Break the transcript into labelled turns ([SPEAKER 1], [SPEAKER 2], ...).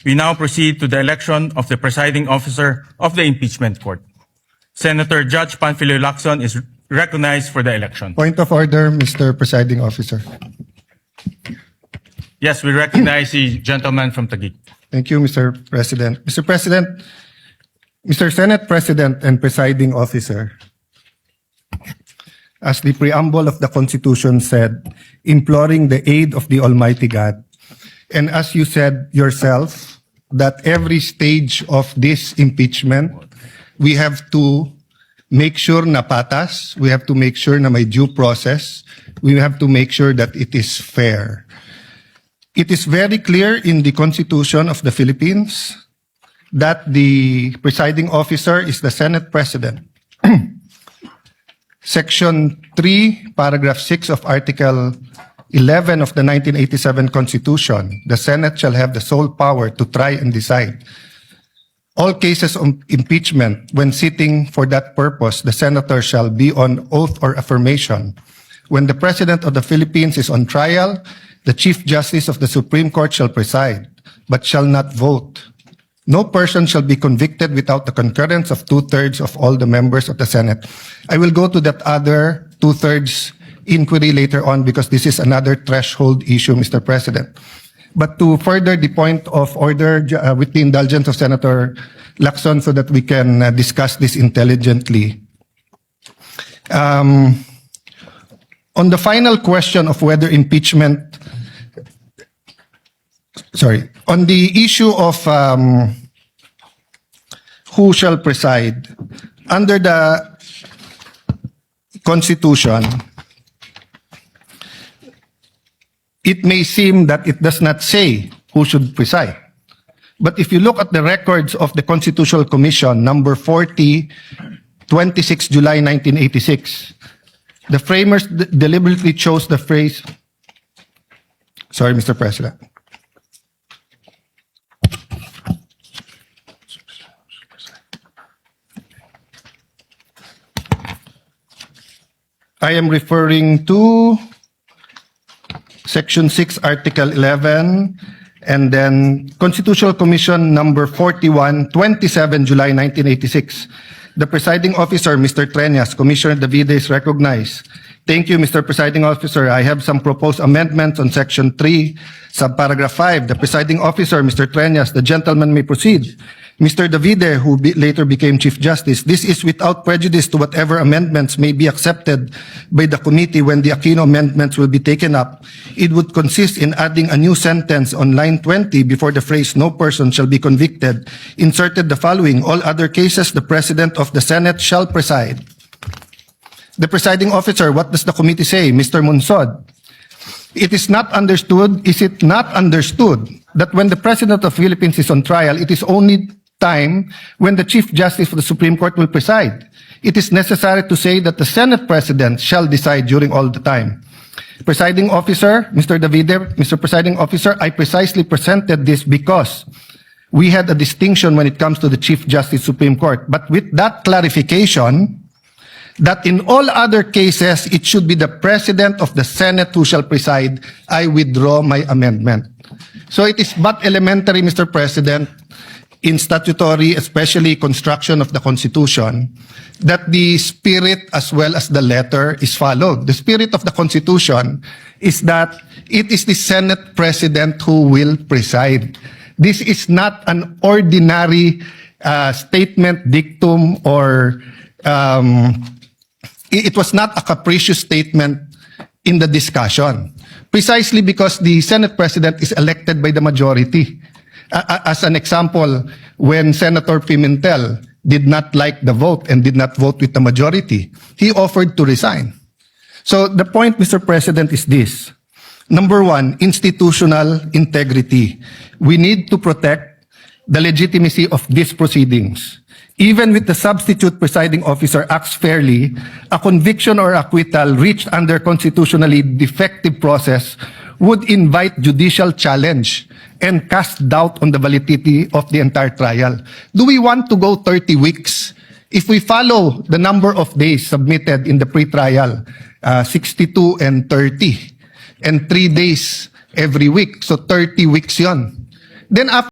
[SPEAKER 1] We now proceed to the election of the presiding officer of the impeachment court. Senator Judge Panfilo Lacson is recognized for the election.
[SPEAKER 2] Point of order, Mr. Presiding Officer.
[SPEAKER 1] Yes, we recognize the gentleman from Taguig.
[SPEAKER 2] Thank you, Mr. President. Mr. President, Mr. Senate President and Presiding Officer, as the preamble of the Constitution said, imploring the aid of the Almighty God, and as you said yourself, that every stage of this impeachment, we have to make sure na patas, we have to make sure na may due process, we have to make sure that it is fair. It is very clear in the Constitution of the Philippines that the presiding officer is the Senate President. Section 3, paragraph 6 of Article 11 of the 1987 Constitution, the Senate shall have the sole power to try and decide all cases of impeachment. When sitting for that purpose, the senator shall be on oath or affirmation. When the President of the Philippines is on trial, the Chief Justice of the Supreme Court shall preside, but shall not vote. No person shall be convicted without the concurrence of 2/3 of all the members of the Senate. I will go to that other 2/3 inquiry later on because this is another threshold issue, Mr. President. But to further the point of order, with the indulgence of Senator Lacson, so that we can discuss this intelligently. On the final question of whether impeachment, on the issue of who shall preside, under the Constitution, it may seem that it does not say who should preside. But if you look at the records of the Constitutional Commission, number 40, 26 July 1986, the framers deliberately chose the phrase, sorry, Mr. President. I am referring to Section 6, Article 11, and then Constitutional Commission number 41, 27 July 1986. The presiding officer, Mr. Treñas, Commissioner Davide is recognized. Thank you, Mr. Presiding Officer. I have some proposed amendments on Section 3, subparagraph 5. The presiding officer, Mr. Treñas, the gentleman may proceed. Mr. Davide, who later became Chief Justice, this is without prejudice to whatever amendments may be accepted by the committee when the Aquino amendments will be taken up. It would consist in adding a new sentence on line 20 before the phrase "no person shall be convicted," inserted the following: all other cases, the President of the Senate shall preside. The presiding officer, what does the committee say? Mr. Munsod, it is not understood that when the President of the Philippines is on trial, it is only time when the Chief Justice of the Supreme Court will preside. It is necessary to say that the Senate President shall decide during all the time. Presiding Officer, Mr. Davide, Mr. Presiding Officer, I precisely presented this because we had a distinction when it comes to the Chief Justice Supreme Court. But with that clarification, that in all other cases, it should be the President of the Senate who shall preside, I withdraw my amendment. So it is but elementary, Mr. President, in statutory, especially construction of the Constitution, that the spirit as well as the letter is followed. The spirit of the Constitution is that it is the Senate President who will preside. This is not an ordinary statement, dictum, or it was not a capricious statement in the discussion. Precisely because the Senate President is elected by the majority. As an example, when Senator Pimentel did not like the vote and did not vote with the majority, he offered to resign. So the point, Mr. President, is this. Number one, institutional integrity. We need to protect the legitimacy of these proceedings. Even with the substitute presiding officer acts fairly, a conviction or acquittal reached under constitutionally defective process would invite judicial challenge and cast doubt on the validity of the entire trial. Do we want to go 30 weeks? If we follow the number of days submitted in the pre-trial, 62 and 30, and 3 days every week, so 30 weeks yon. Then after